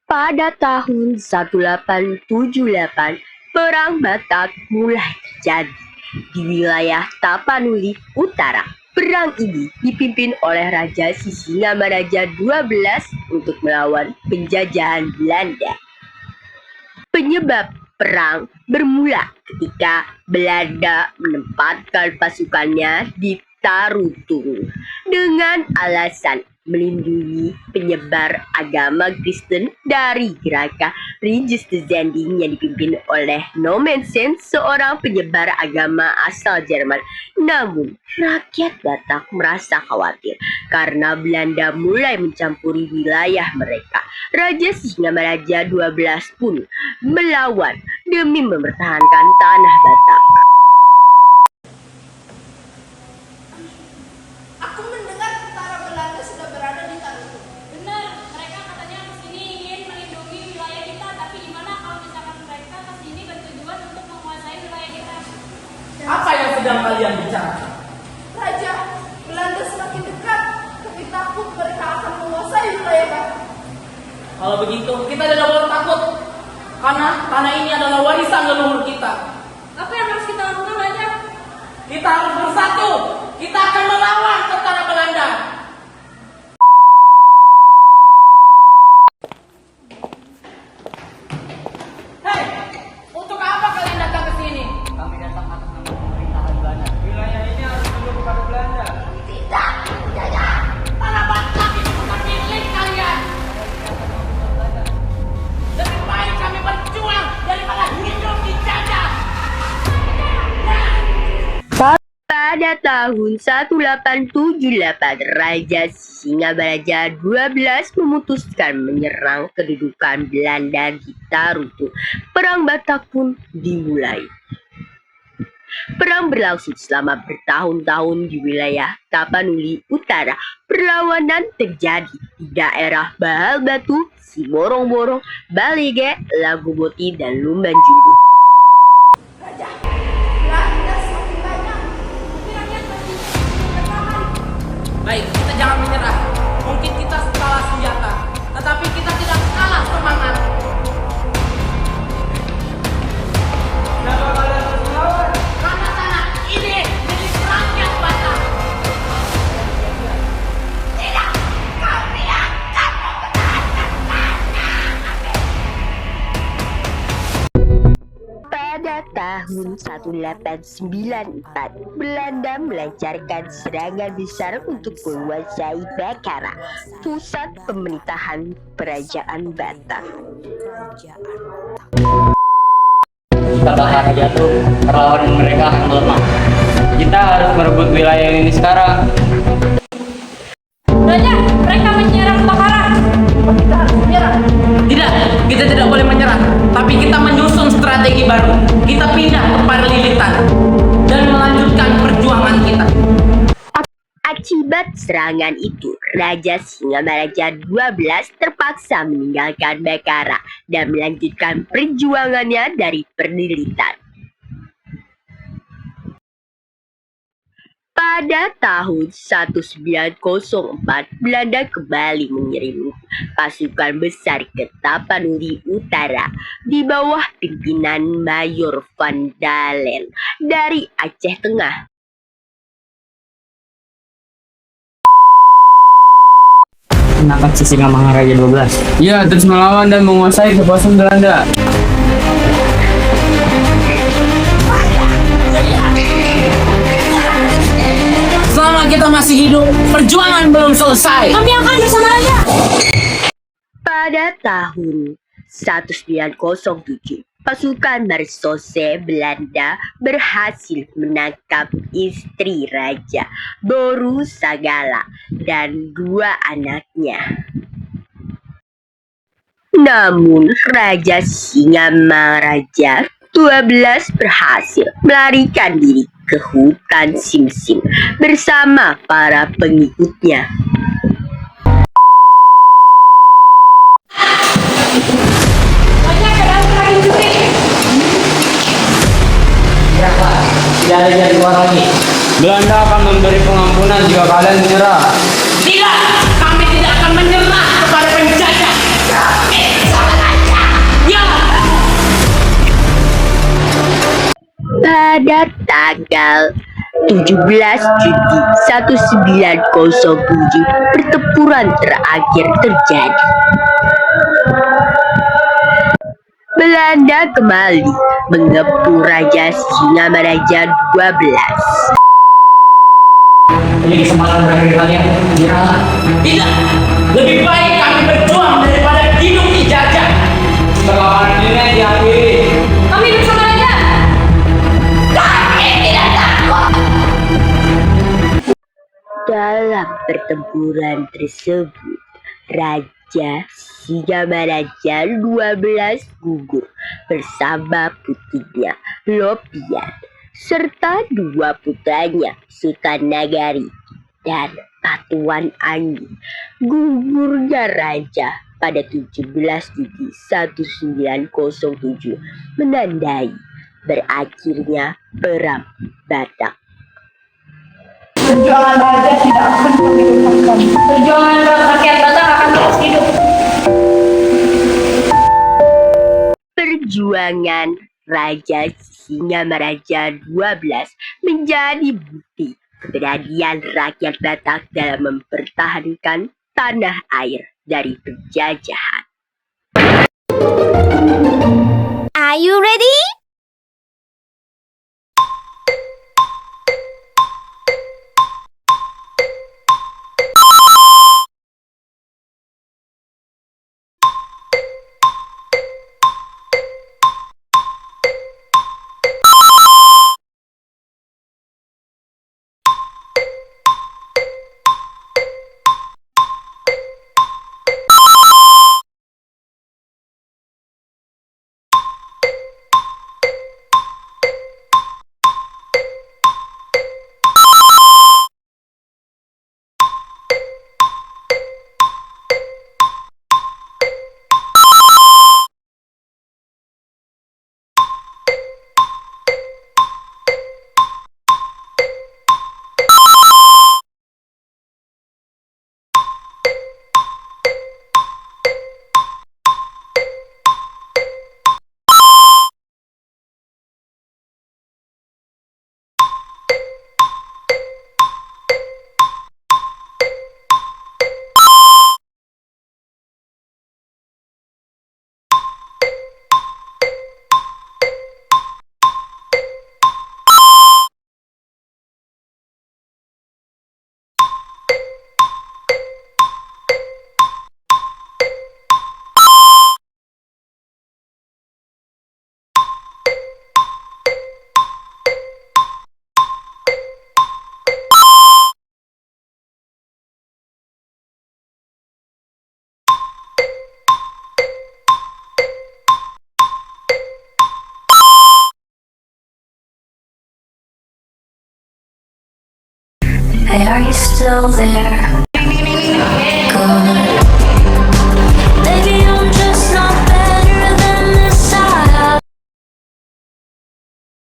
Pada tahun 1878, Perang Batak mulai terjadi di wilayah Tapanuli Utara. Perang ini dipimpin oleh Raja Sisingamaraja XII untuk melawan penjajahan Belanda. Penyebab perang bermula ketika Belanda menempatkan pasukannya di Tarutung dengan alasan melindungi penyebar agama Kristen dari gerakan Reichsstanding yang dipimpin oleh Nommensen, seorang penyebar agama asal Jerman. Namun, rakyat Batak merasa khawatir karena Belanda mulai mencampuri wilayah mereka. Raja Sisingamaraja XII pun melawan demi mempertahankan tanah Batak. Aku mendengar tentara Belanda sudah berada di Tarutung. Benar, mereka katanya kesini ingin melindungi wilayah kita, tapi gimana kalau misalkan mereka kesini bertujuan untuk menguasai wilayah kita? Apa yang sedang kalian bicarakan? Raja, Belanda semakin dekat. Kami takut mereka akan menguasai wilayah Batak. Kalau begitu, kita tidak boleh takut. Karena tanah ini adalah warisan leluhur kita. Apa yang harus kita lakukan, Raja? Kita harus bersatu. Kita akan melawan tentara Belanda. Hei, untuk apa kalian datang ke sini? Kami datang atas nama pemerintahan Belanda. Wilayah ini harus tunduk kepada Belanda. Tidak, tidak. Tanah Batak itu bukan milik kalian. Lebih baik kami berjuang daripada hidup dijajah. Pada tahun 1878, Raja Sisingamaraja XII memutuskan menyerang kedudukan Belanda di Tarutung. Perang Batak pun dimulai. Perang berlangsung selama bertahun-tahun di wilayah Tapanuli Utara. Perlawanan terjadi di daerah Bahal Batu, Siborong-borong, Balege, Lagoboti, dan Lumbanjundu. Raja, Belanda semakin banyak. Tapi rakyat masih bertahan. Baik, kita jangan menyerah. Mungkin kita kalah senjata, tetapi kita tidak kalah semangat. Kenapa kalian harus melawan? Karena tanah ini milik rakyat Batak. Tidak, kami akan mempertahankan Pada tahun 1894, Belanda melancarkan serangan besar untuk menguasai Bakara, pusat pemerintahan Kerajaan Batak. Jika Bakara jatuh, perlawanan mereka akan melemah. Kita harus merebut wilayah ini sekarang. Raja, mereka menyerang Bakara. Kita harus menyerah. Tidak, kita tidak boleh menyerah. Tapi kita menyusun strategi baru. Kita pindah ke Paralilitan dan melanjutkan perjuangan kita. Akibat serangan itu, Raja Sisingamaraja XII terpaksa meninggalkan Bakara dan melanjutkan perjuangannya dari Paralilitan. Pada tahun 1904, Belanda kembali mengirim pasukan besar ke Tapanuli Utara di bawah pimpinan Mayor Van Dalen dari Aceh Tengah. Menangkap Sisingamaraja XII. Ya, terus melawan dan menguasai kekuasaan Belanda. Selama kita masih hidup, perjuangan belum selesai. Kami akan bersama Raja. Pada tahun 1907, pasukan Marsose Belanda berhasil menangkap istri Raja Boru Sagala dan dua anaknya. Namun Raja Sisingamaraja XII berhasil melarikan diri ke hutan Simsim bersama para pengikutnya. Raja, keadaan semakin sulit. Tidak ada jalan keluar lagi. Belanda akan memberi pengampunan jika kalian menyerah. Tidak, kami tidak akan menyerah kepada penjajah. pada tanggal 17 Juni 1907 pertempuran terakhir terjadi. Belanda kembali mengepung Raja Singamaraja 12. Ini kesempatan berakhir kalian. Menyerahlah. Tidak, lebih baik kami berjuang daripada hidup dijajah. Perlawanan ini diakhiri. Kami bersama Raja. Dalam pertempuran tersebut, Raja Singamaraja 12 gugur bersama putrinya Lopian serta dua putranya Sultan Nagari dan Batuan Angin. Gugurnya Raja pada 17 Juni 1907 menandai berakhirnya Perang Batak. Perjuangan raja tidak akan kami lupakan. Perjuangan rakyat Batak akan terus hidup. Perjuangan Raja Singamaraja 12 menjadi bukti keberanian rakyat Batak dalam mempertahankan tanah air dari penjajahan. Are you ready? Hey, are you still there?